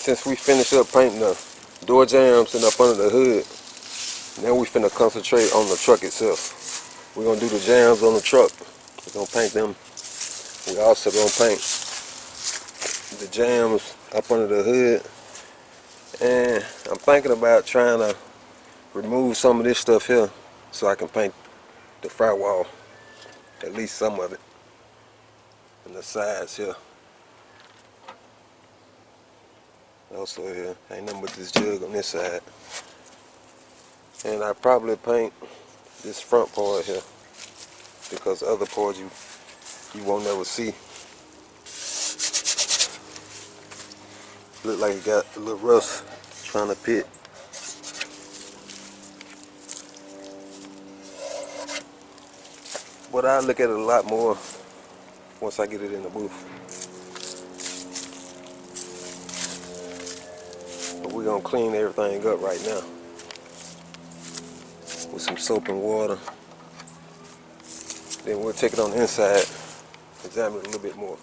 Since we finished up painting the door jambs and up under the hood, now we finna concentrate on the truck itself. We're gonna do the jambs on the truck. We're gonna paint them. We also gonna paint the jambs up under the hood. And I'm thinking about trying to remove some of this stuff here so I can paint the firewall, at least some of it, and the sides here. Also here, ain't nothing but this jug on this side. And I probably paint this front part here because the other parts you won't never see. Look like it got a little rust trying to pit. But I'll look at it a lot more once I get it in the booth. But we're gonna clean everything up right now with some soap and water. Then we'll take it on the inside, examine it a little bit more.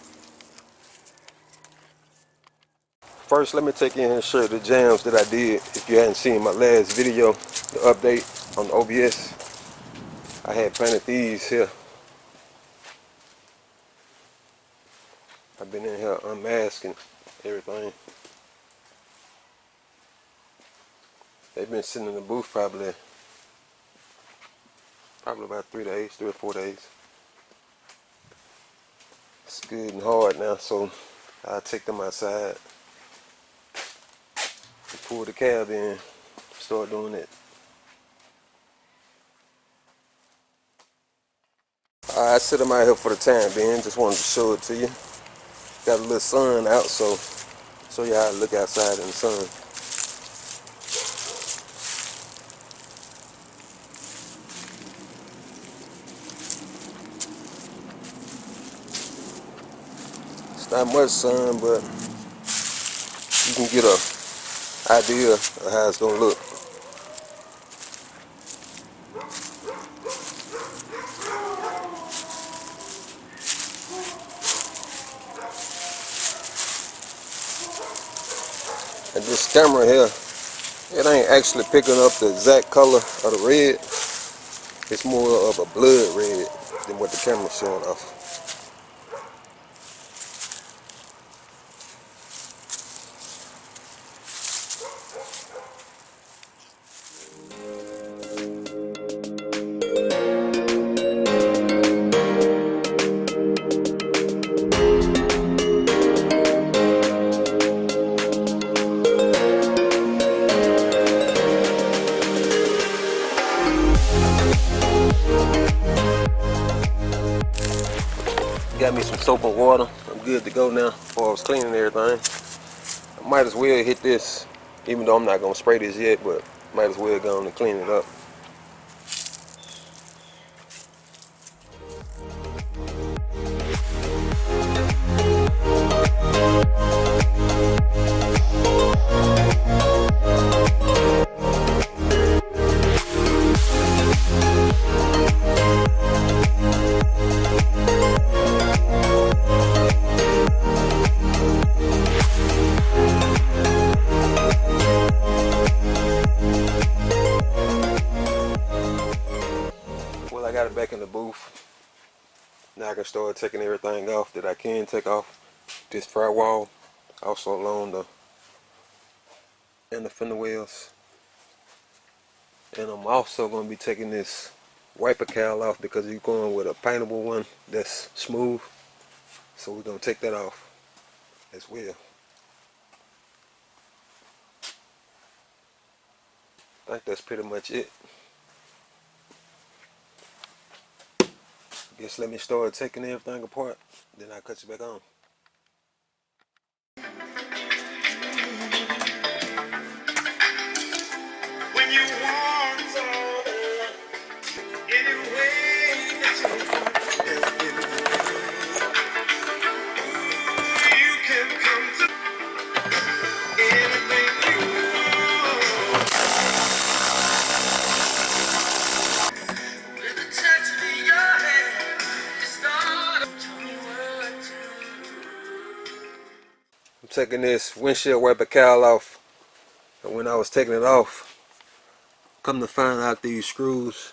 First, let me take you in and show you the jambs that I did. If you hadn't seen my last video, the update on the OBS, I had painted these here. I've been in here unmasking everything. They've been sitting in the booth probably about 3 days, 3 or 4 days. It's good and hard now, so I'll take them outside and pull the cab in, start doing it. I set them out here for the time being, just wanted to show it to you. Got a little sun out, so show you how I look outside in the sun. It's not much sun, but you can get an idea of how it's gonna look. And this camera here, it ain't actually picking up the exact color of the red. It's more of a blood red than what the camera's showing off. Got me some soap and water. I'm good to go now as far as cleaning everything. I might as well hit this, even though I'm not going to spray this yet, but might as well go on and clean it up. I got it back in the booth. Now I can start taking everything off that I can take off. This firewall, also along the fender wells. And I'm also going to be taking this wiper cowl off because you're going with a paintable one that's smooth. So we're going to take that off as well. I think that's pretty much it. Guess let me start taking everything apart, then I'll cut you back on. When you want someone, any way that you can come to anything you want. With the touch of your hand, you start. I'm taking this windshield wiper cowl off, and when I was taking it off, come to find out these screws,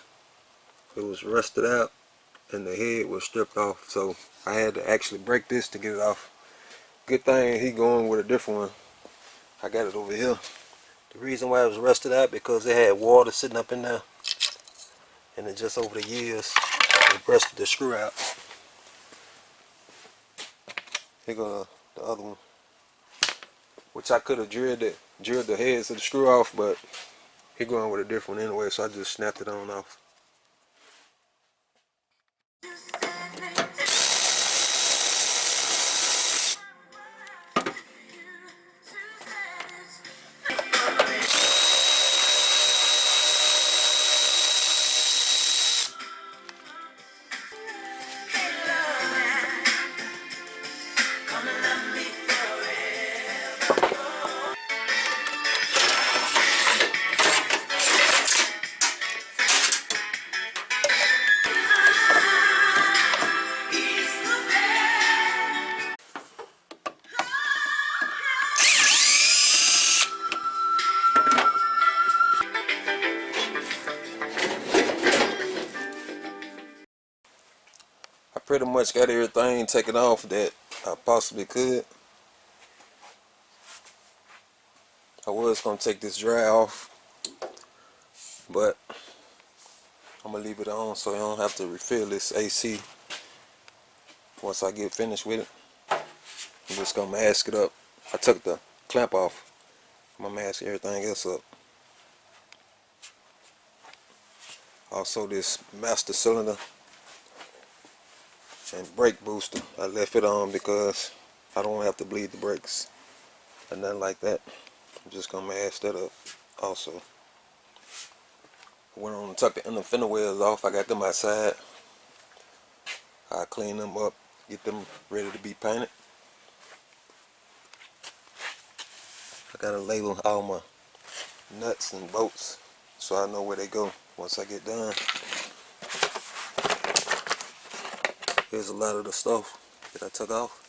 it was rusted out and the head was stripped off, so I had to actually break this to get it off. Good thing he going with a different one. I got it over here. The reason why it was rusted out because it had water sitting up in there, and it just over the years it rusted the screw out. Here go the other one, which I could have drilled the heads of the screw off, but he going with a different one anyway, so I just snapped it on off. I pretty much got everything taken off that I possibly could. I was going to take this dry off, but I'm going to leave it on so I don't have to refill this AC once I get finished with it. I'm just going to mask it up. I took the clamp off. I'm going to mask everything else up. Also this master cylinder and brake booster, I left it on because I don't have to bleed the brakes or nothing like that. I'm just going to mask that up also. Went on and took the inner fender wells off. I got them outside. I clean them up, get them ready to be painted. I gotta label all my nuts and bolts so I know where they go once I get done. Here's a lot of the stuff that I took off.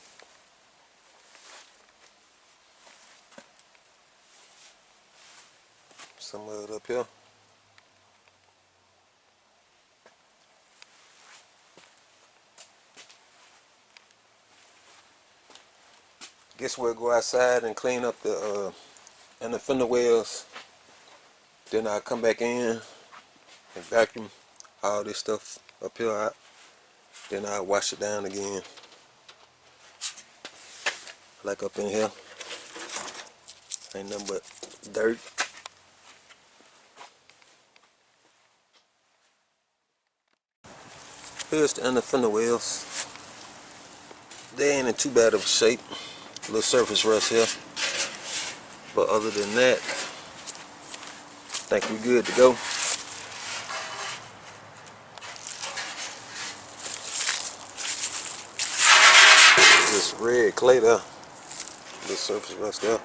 Some of it up here. Guess we'll go outside and clean up the fender wells. Then I'll come back in and vacuum all this stuff up here out. Then I'll wash it down again. Like up in here, ain't nothing but dirt. Here's the inner fender wells. They ain't in too bad of a shape. A little surface rust here. But other than that, I think we're good to go. This red clay there. This surface rust there.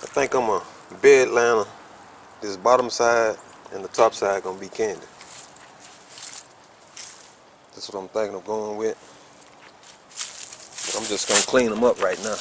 I think I'm a bed liner. This bottom side and the top side gonna be candy. That's what I'm thinking of going with. I'm just gonna clean them up right now.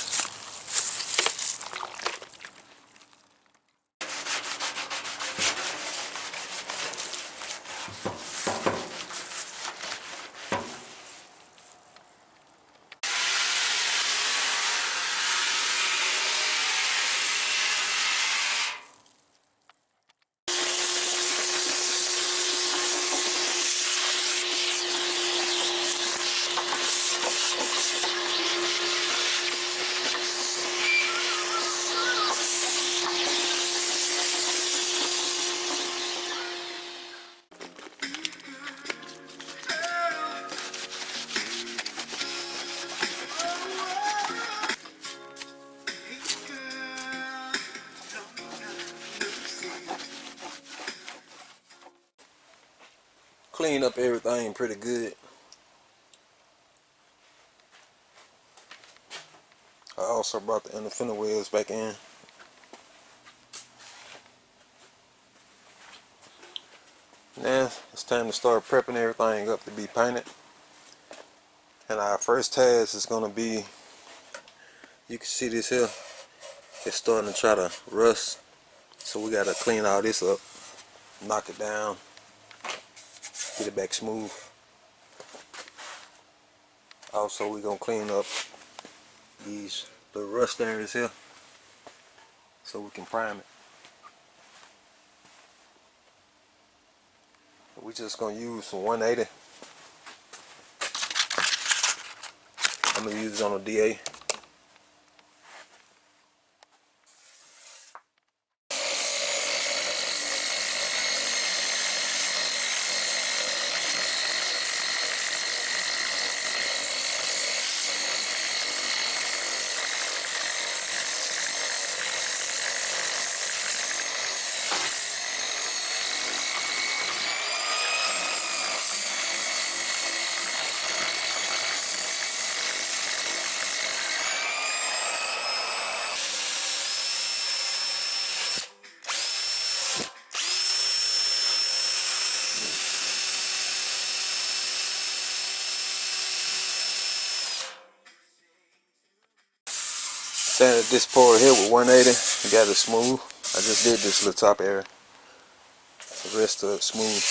clean up everything pretty good. I also brought the inner fender wheels back in. Now it's time to start prepping everything up to be painted. And our first task is going to be, you can see this here, it's starting to try to rust. So we got to clean all this up, knock it down, get it back smooth. Also, we're going to clean up these little rust areas here so we can prime it. We're just going to use some 180. I'm going to use it on a DA. Sanded this part here with 180, got it smooth. I just did this little top area. The rest of it smooth.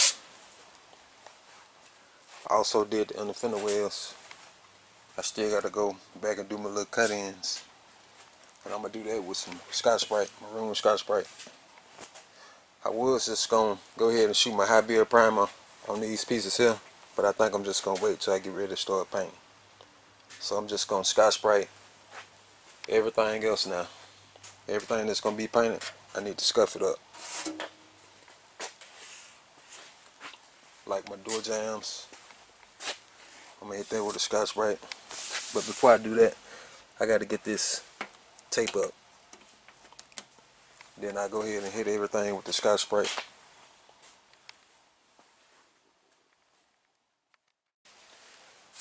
I also did the inner fender wheels. I still got to go back and do my little cut-ins. And I'm going to do that with some Scotch-Brite, maroon Scotch-Brite. I was just going to go ahead and shoot my high beard primer on these pieces here. But I think I'm just going to wait till I get ready to start painting. So I'm just going to Scotch-Brite everything else now. Everything that's going to be painted, I need to scuff it up. Like my door jambs, I'm going to hit that with a Scotch-Brite. But before I do that, I got to get this tape up. Then I go ahead and hit everything with the Scotch-Brite.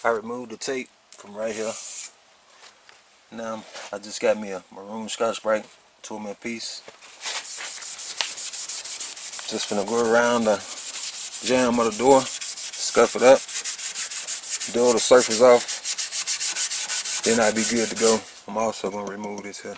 I removed the tape from right here. Now I just got me a maroon Scotch-Brite, 2mm piece. Just finna go around the jamb of the door, scuff it up, do all the surface off, then I'll be good to go. I'm also gonna remove this here.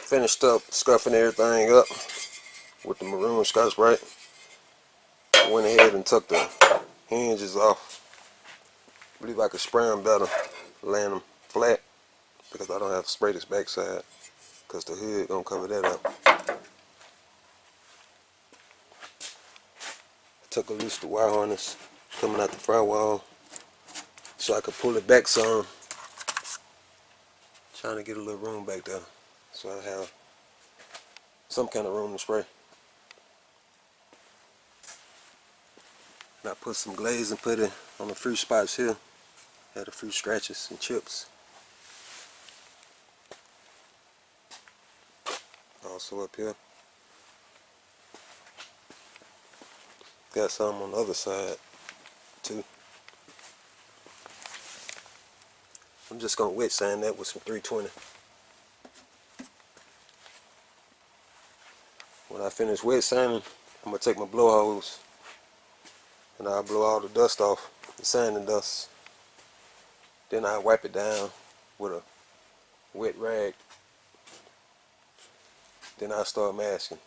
Finished up scuffing everything up with the maroon Scotch-Brite. Went ahead and took the hinges off. I believe I could spray them better, land them flat, because I don't have to spray this backside, because the hood gonna cover that up. Took a loose the wire harness coming out the firewall so I could pull it back some. Trying to get a little room back there so I have some kind of room to spray. And I put some glazing putty on the few spots here. Had a few scratches and chips. Also up here. Got some on the other side too. I'm just gonna wet sand that with some 320. When I finish wet sanding, I'm going to take my blow hose and I'll blow all the dust off, the sanding dust. Then I wipe it down with a wet rag. Then I start masking.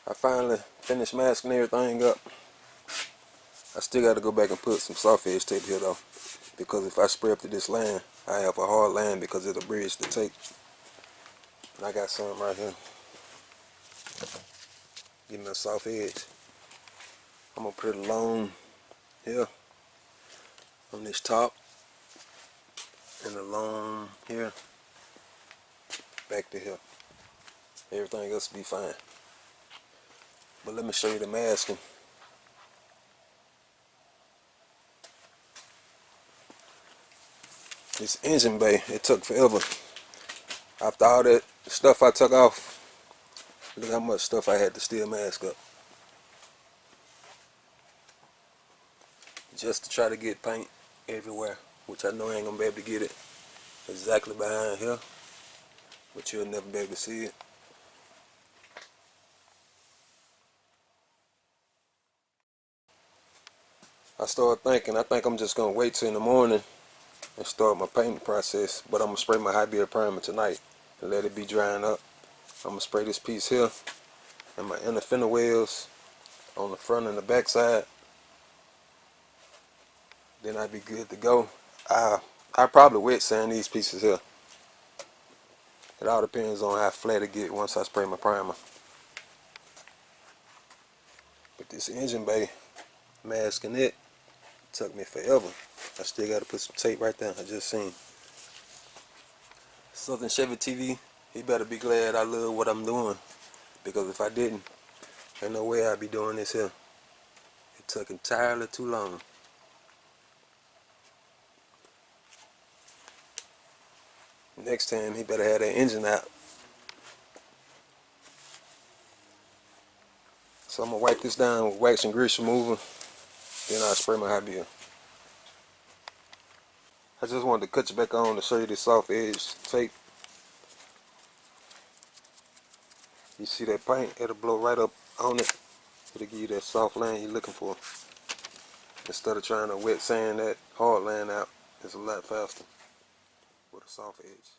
I finally finished masking everything up. I still got to go back and put some soft edge tape here though, because if I spray up to this line, I have a hard line because it'll bridge the tape. And I got some right here. Give me a soft edge. I'm gonna put it along here on this top and along here back to here. Everything else will be fine. But let me show you the masking. This engine bay, it took forever. After all that stuff I took off, look how much stuff I had to still mask up. Just to try to get paint everywhere, which I know I ain't gonna be able to get it exactly behind here, but you'll never be able to see it. I started thinking, I think I'm just gonna wait till in the morning and start my painting process, but I'm gonna spray my high beard primer tonight and let it be drying up. I'm gonna spray this piece here and my inner fender wells on the front and the back side. Then I'd be good to go. I probably wet sand these pieces here. It all depends on how flat it get once I spray my primer. But this engine bay, masking it, took me forever. I still got to put some tape right there. I just seen Southern Chevy TV. He better be glad I love what I'm doing, because if I didn't, ain't no way I'd be doing this here. It took entirely too long. Next time he better have that engine out. So I'm gonna wipe this down with wax and grease remover. Then I'll spray my high beard. I just wanted to cut you back on to show you this soft edge tape. You see that paint? It'll blow right up on it. It'll give you that soft line you're looking for. Instead of trying to wet sand that hard line out, it's a lot faster with a soft edge.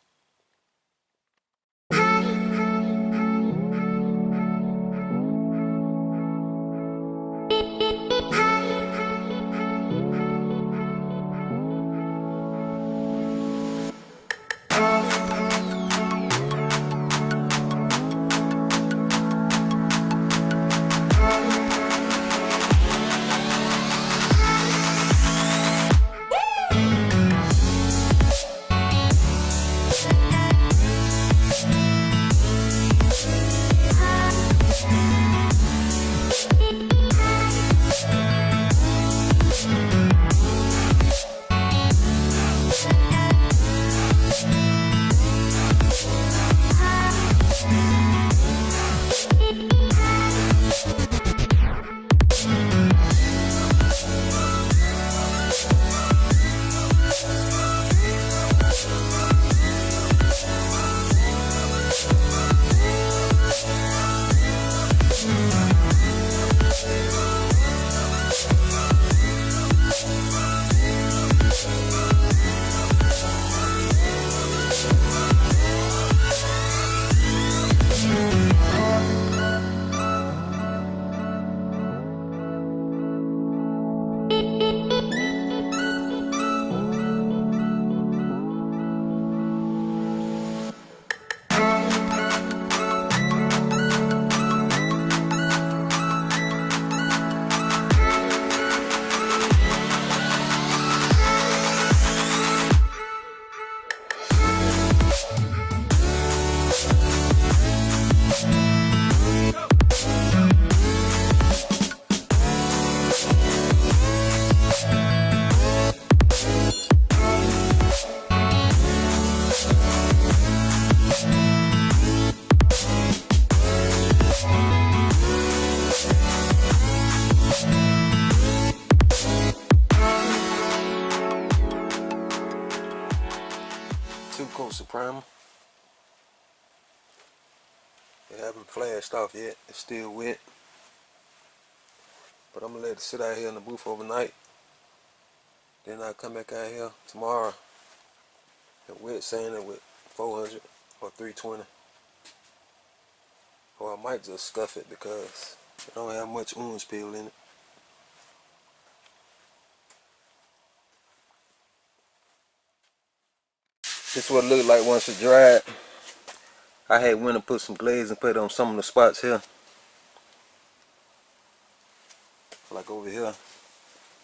primer. It haven't flashed off yet. It's still wet. But I'm gonna let it sit out here in the booth overnight. Then I'll come back out here tomorrow and wet sand it with 400 or 320. Or I might just scuff it because it don't have much orange peel in it. This is what it looked like once it dried. I had went and put some glaze and put it on some of the spots here. Like over here.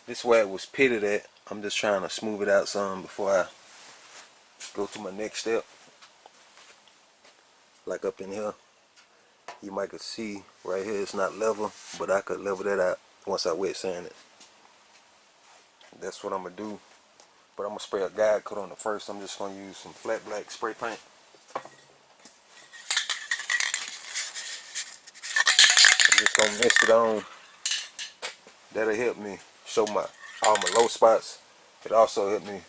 This is where it was pitted at. I'm just trying to smooth it out some before I go to my next step. Like up in here. You might could see right here it's not level, but I could level that out once I wet sand it. That's what I'm going to do. But I'm going to spray a guide coat on it first. I'm just going to use some flat black spray paint. I'm just going to mist it on. That'll help me show all my low spots. It also help me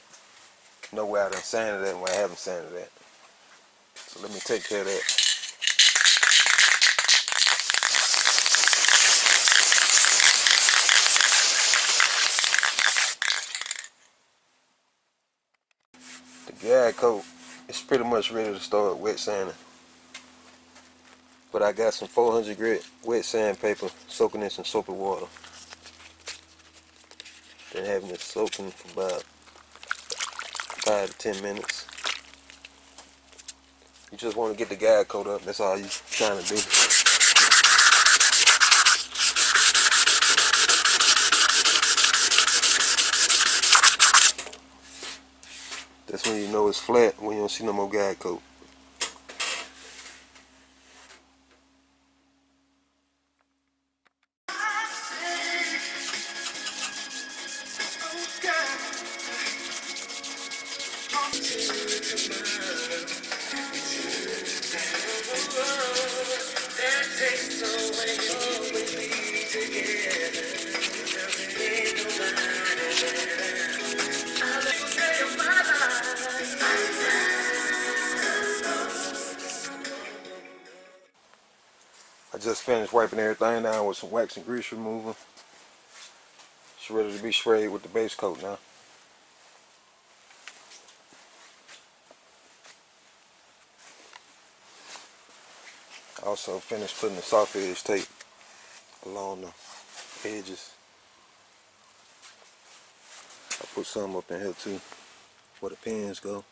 know where I done sanded it and where I haven't sanded it. So let me take care of that. The guide coat is pretty much ready to start wet sanding. But I got some 400 grit wet sandpaper soaking in some soapy water. Been having it soaking for about 5 to 10 minutes. You just want to get the guide coat up, that's all you're trying to do. That's when you know it's flat, when you don't see no more guide coat. I just finished wiping everything down with some wax and grease remover. It's ready to be sprayed with the base coat now. I also finished putting the soft edge tape along the edges. I put some up in here too, where the pins go.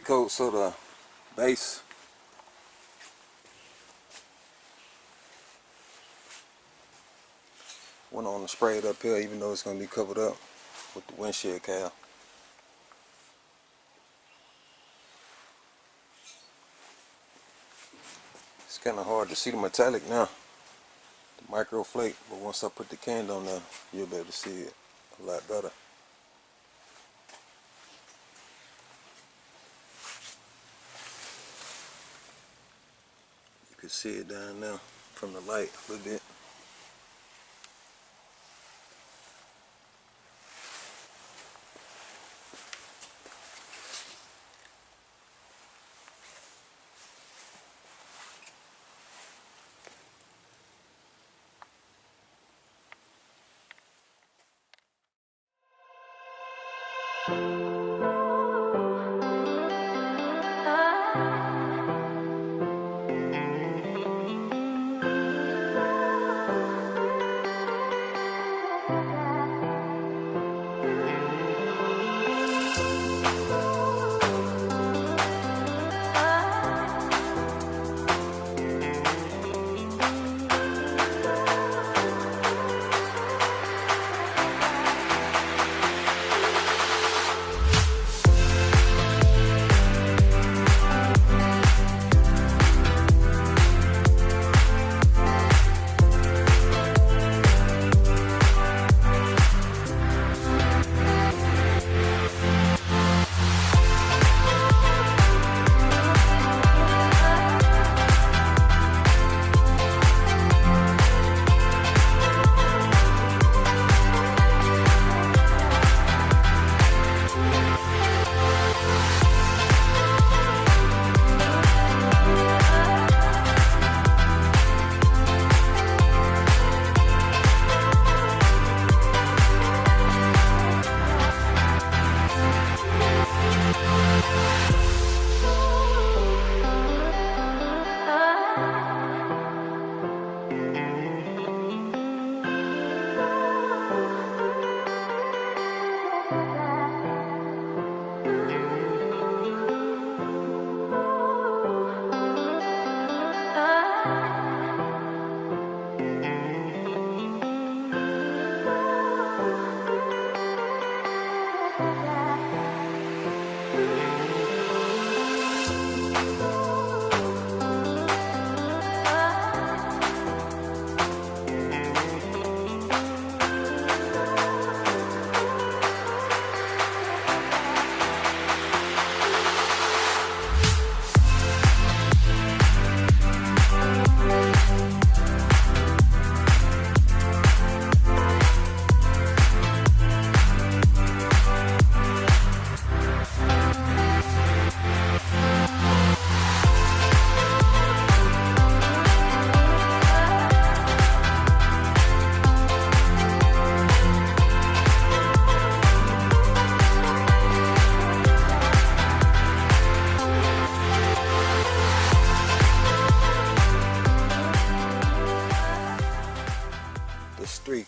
coats of the base. Went on and sprayed up here, even though it's going to be covered up with the windshield cap. It's kind of hard to see the metallic now, the micro flake, but once I put the can on there, you'll be able to see it a lot better. You can see it down there from the light a little bit.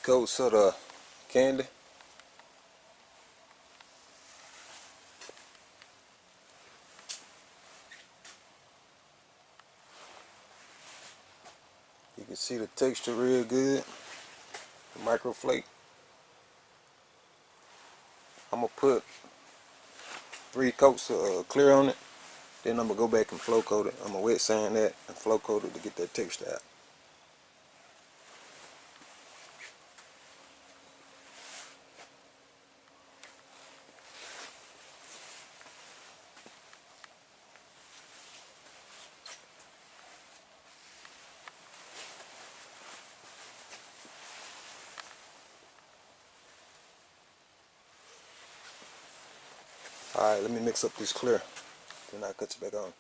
Coats of the candy. You can see the texture real good. The micro flake. I'm gonna put 3 coats of clear on it. Then I'm gonna go back and flow coat it. I'm gonna wet sand that and flow coat it to get that texture out. Alright, let me mix up this clear, then I'll cut you back on.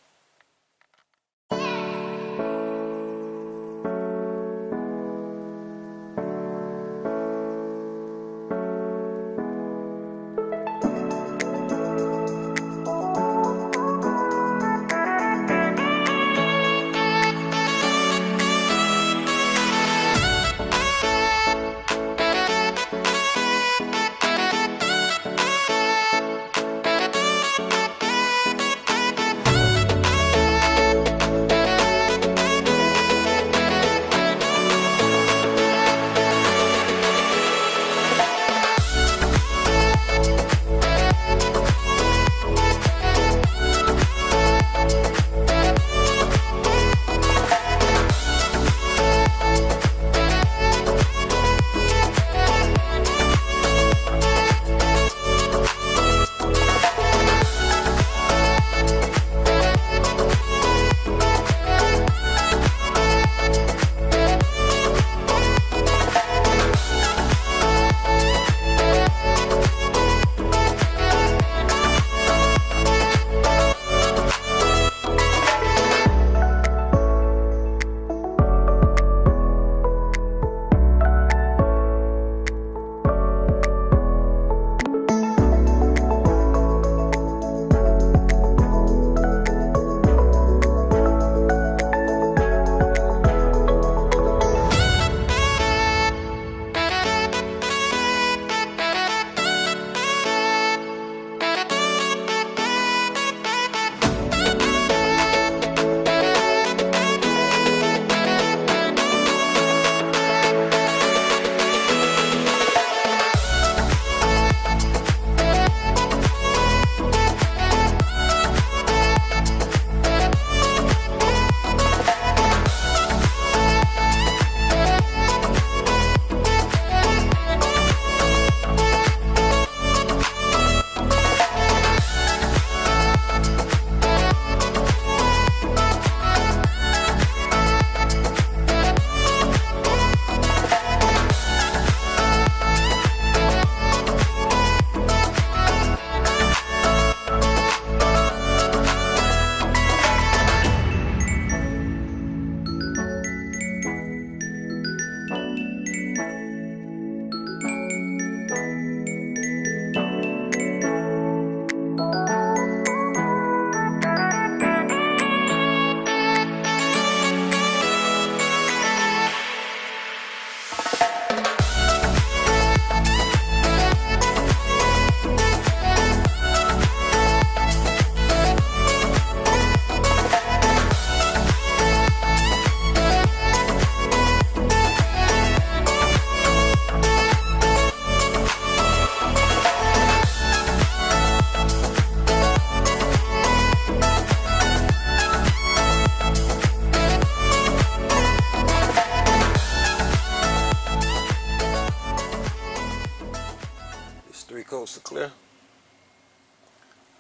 3 coats of clear.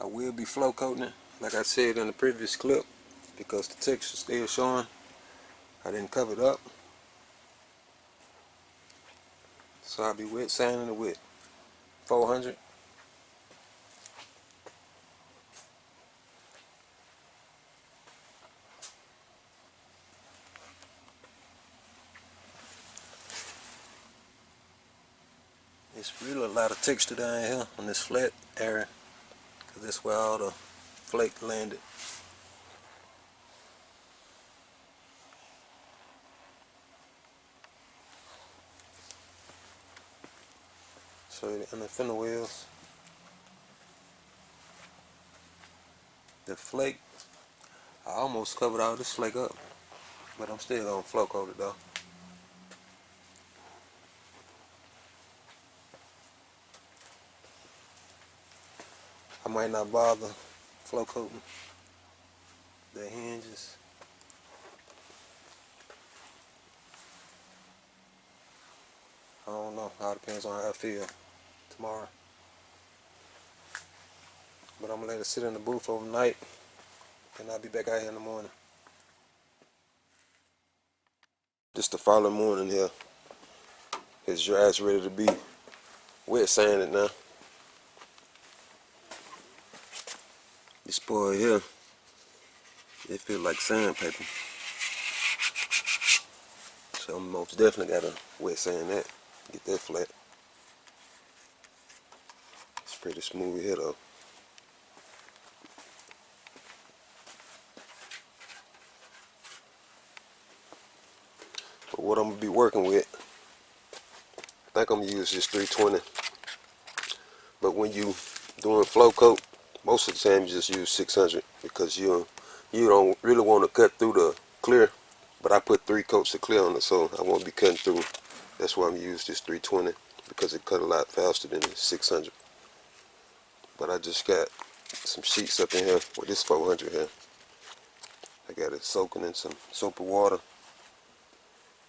I will be flow coating it, like I said in the previous clip, because the texture is still showing. I didn't cover it up. So I'll be wet sanding it with 400. It's really a lot of texture down here on this flat area, because that's where all the flake landed. So in the fender wheels, the flake, I almost covered all this flake up, but I'm still gonna flow coat it though. I might not bother flow coating the hinges. I don't know, all depends on how I feel tomorrow. But I'm gonna let it sit in the booth overnight, and I'll be back out here in the morning. Just the following morning here. His dry's ready to be wet sanded now. This boy here, it feels like sandpaper. So I'm most definitely gotta wet sand that, get that flat. It's pretty smooth here though. But what I'm gonna be working with, I think I'm gonna use this 320. But when you doing flow coat, most of the time you just use 600 because you don't really want to cut through the clear. But I put 3 coats of clear on it, so I won't be cutting through. That's why I'm gonna use this 320 because it cut a lot faster than the 600. But I just got some sheets up in here with this 400 here. I got it soaking in some soapy water.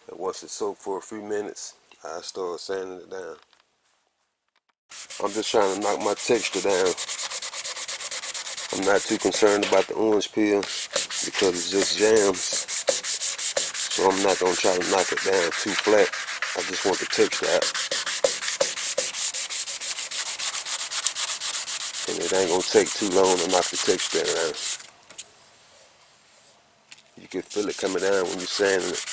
And once it's soaked for a few minutes, I start sanding it down. I'm just trying to knock my texture down. I'm not too concerned about the orange peel because it's just jams. So I'm not going to try to knock it down too flat. I just want the texture out. And it ain't going to take too long to knock the texture down. You can feel it coming down when you're sanding it.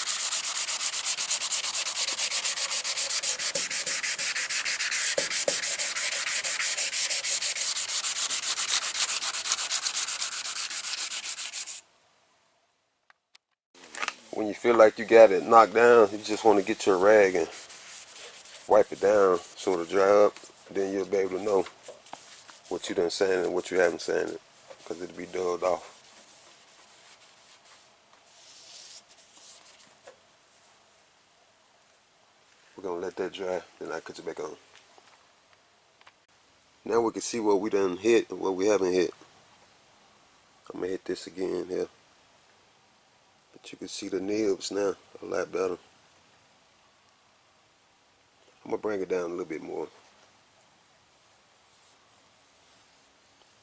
When you feel like you got it knocked down, you just want to get your rag and wipe it down so it'll dry up. Then you'll be able to know what you done sanded and what you haven't sanded, because it'll be dulled off. We're going to let that dry, then I cut it back on. Now we can see what we done hit and what we haven't hit. I'm going to hit this again here. But you can see the nibs now a lot better. I'm going to bring it down a little bit more,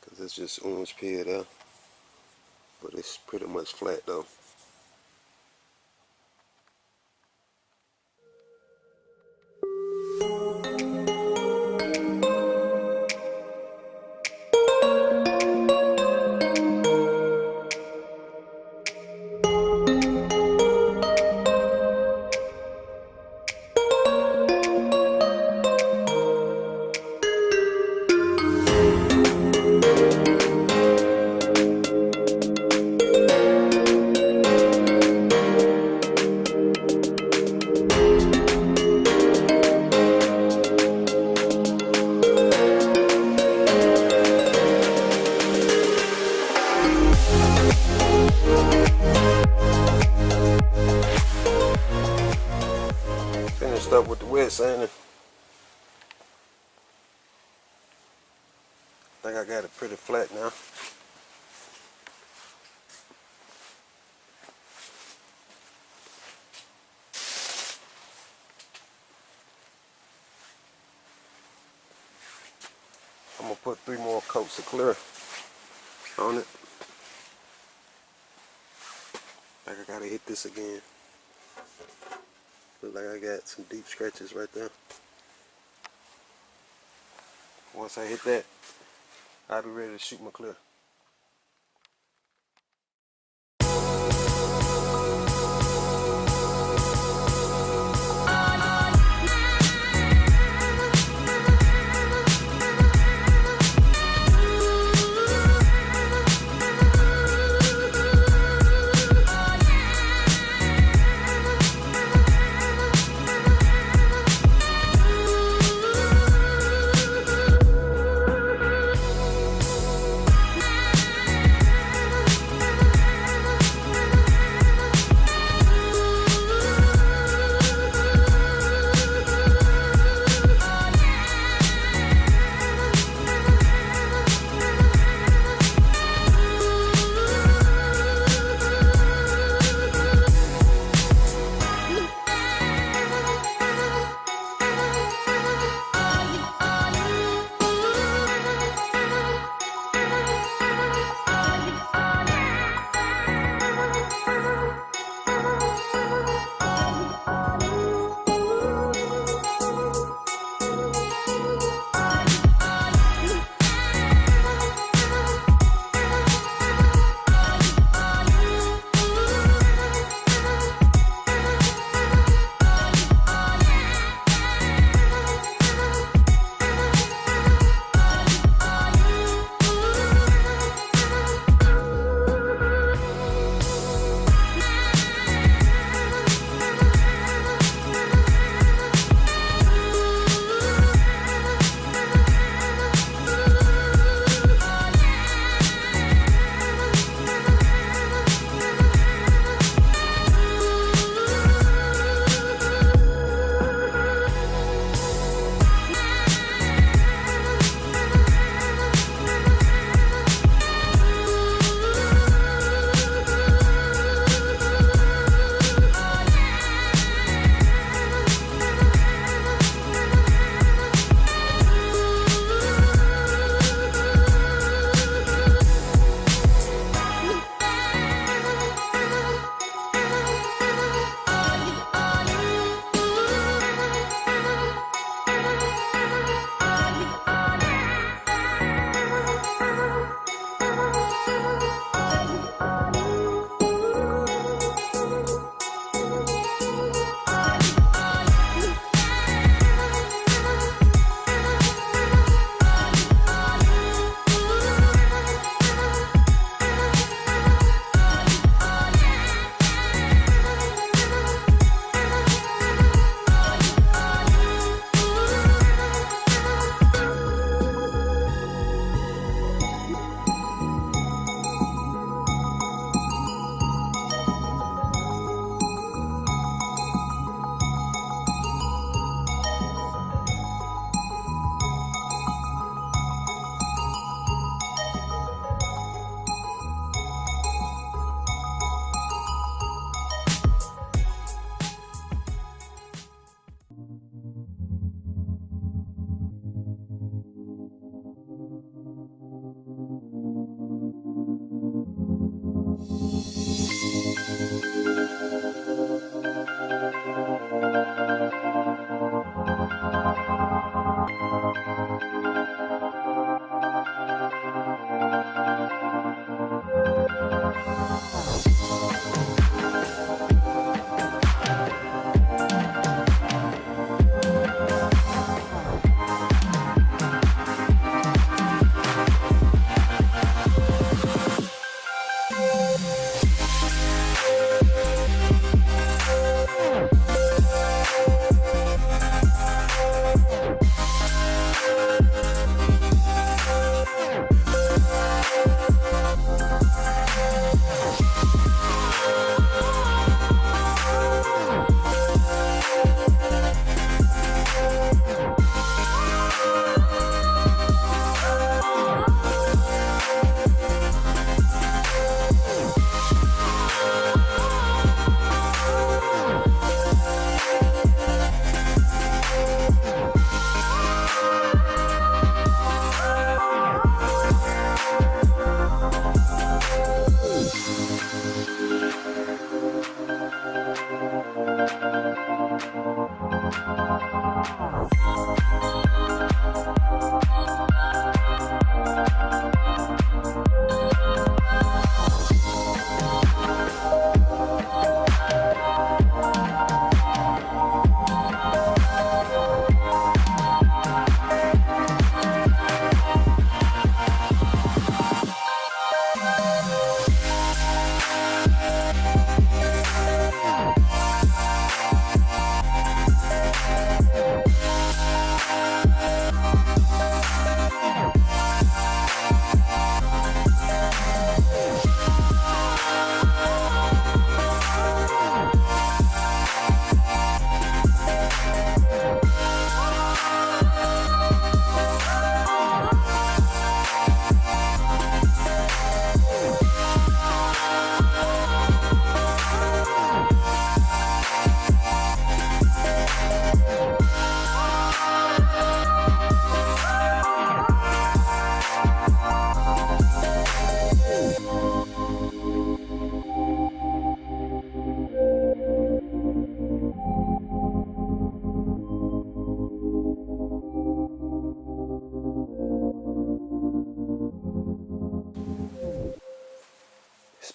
because it's just orange peel there. But it's pretty much flat though. Finished up with the wet sanding. I think I got it pretty flat now. I'm gonna put 3 more coats of clear on it. Like I gotta hit this again. Look like I got some deep scratches right there. Once I hit that, I'll be ready to shoot my clear.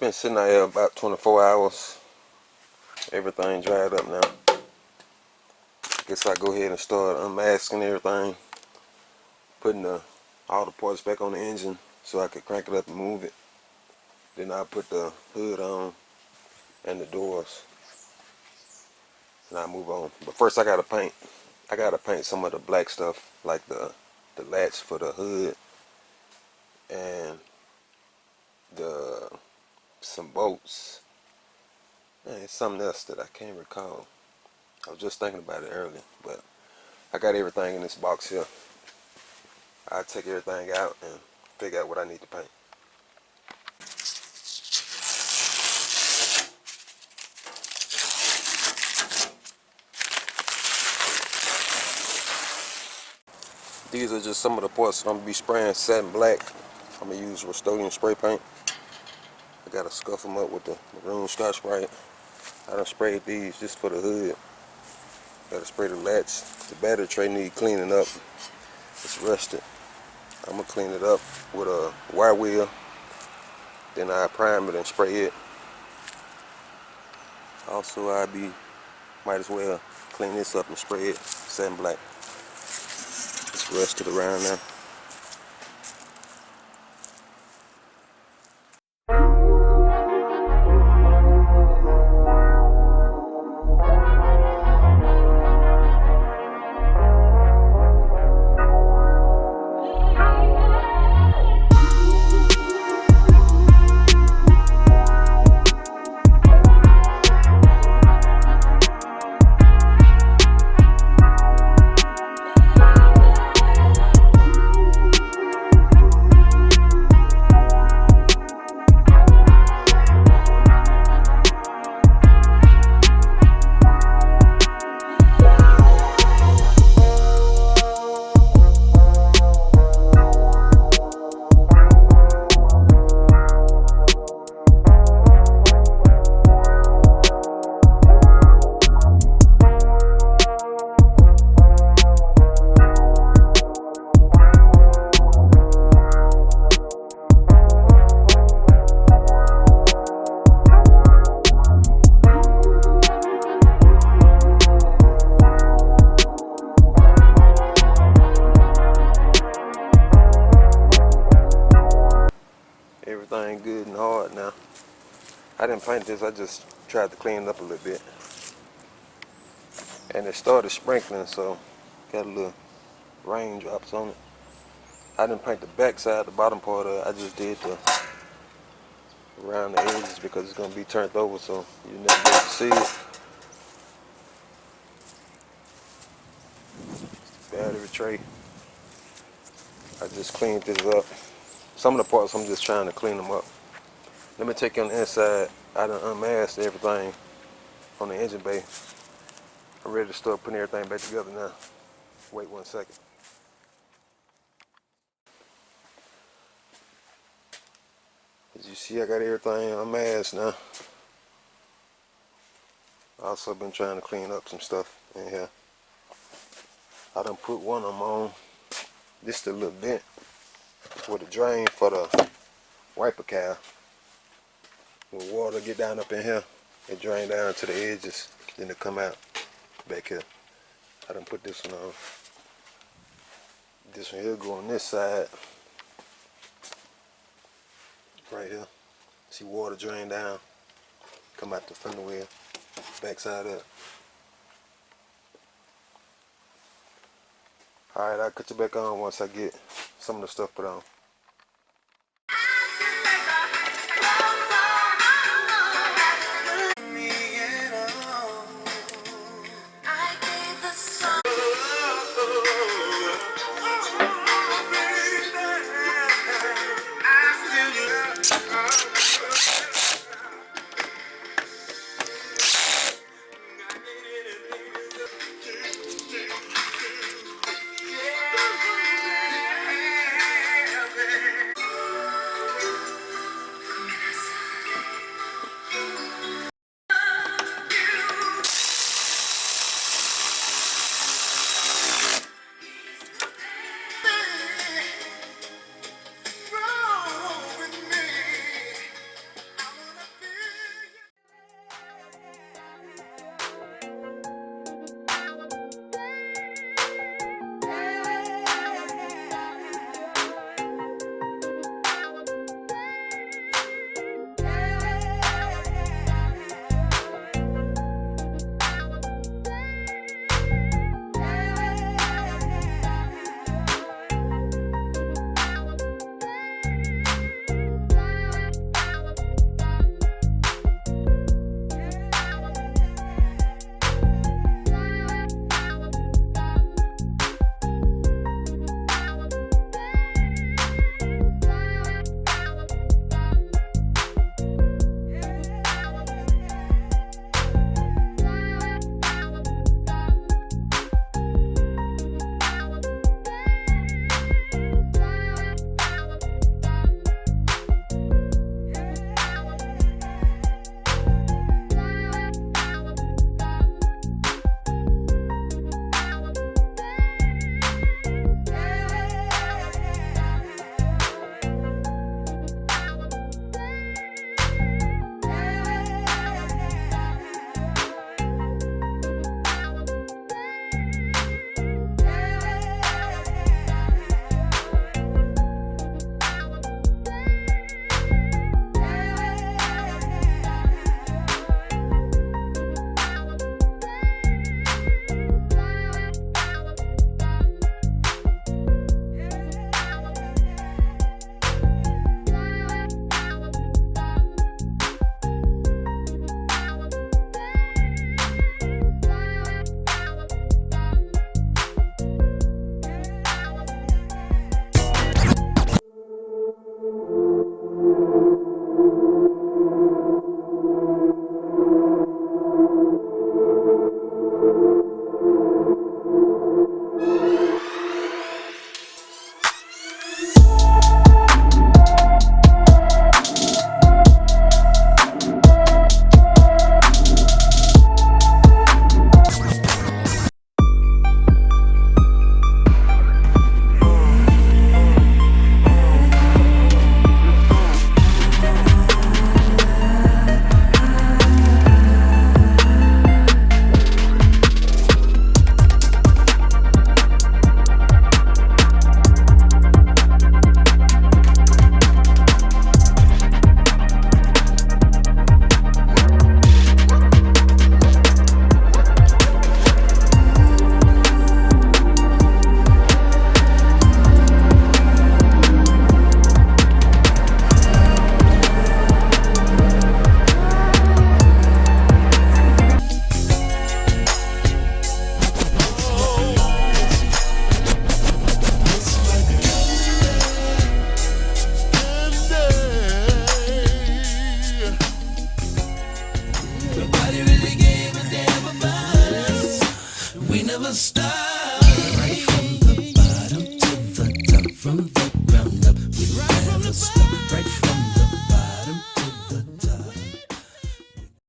been sitting out here about 24 hours. Everything dried up now. Guess I go ahead and start unmasking everything, putting all the parts back on the engine so I could crank it up and move it. Then I put the hood on and the doors, and I move on. But first I gotta paint. I gotta paint some of the black stuff, like the latch for the hood and some bolts. Man, it's something else that I can't recall. I was just thinking about it earlier, but I got everything in this box here. I take everything out and figure out what I need to paint. These are just some of the parts I'm going to be spraying satin black. I'm going to use Rust-Oleum spray paint. I got to scuff them up with the maroon Scotch-Brite. I done sprayed these just for the hood. Got to spray the latch. The battery tray need cleaning up. It's rusted. I'm going to clean it up with a wire wheel. Then I prime it and spray it. Also, might as well clean this up and spray it satin black. It's rusted around now. Everything good and hard now. I didn't paint this, I just tried to clean it up a little bit. And it started sprinkling, so got a little raindrops on it. I didn't paint the back side, the bottom part of it. I just did the around the edges because it's going to be turned over, so you never be able to see it. Battery tray. I just cleaned this up. Some of the parts I'm just trying to clean them up. Let me take you on the inside. I done unmasked everything on the engine bay. I'm ready to start putting everything back together now. Wait 1 second. As you see, I got everything unmasked now. I also been trying to clean up some stuff in here. I done put one of them on. This is the little vent with a drain for the wiper cowl. When water get down up in here, it drain down to the edges, then it come out back here. I done put this one on. This one here go on this side. Right here. See water drain down, come out the fender wheel, back side up. Alright, I'll cut you back on once I get some of the stuff put on. We never stop. Right from the bottom to the top, from the ground up. We never stop. Right from the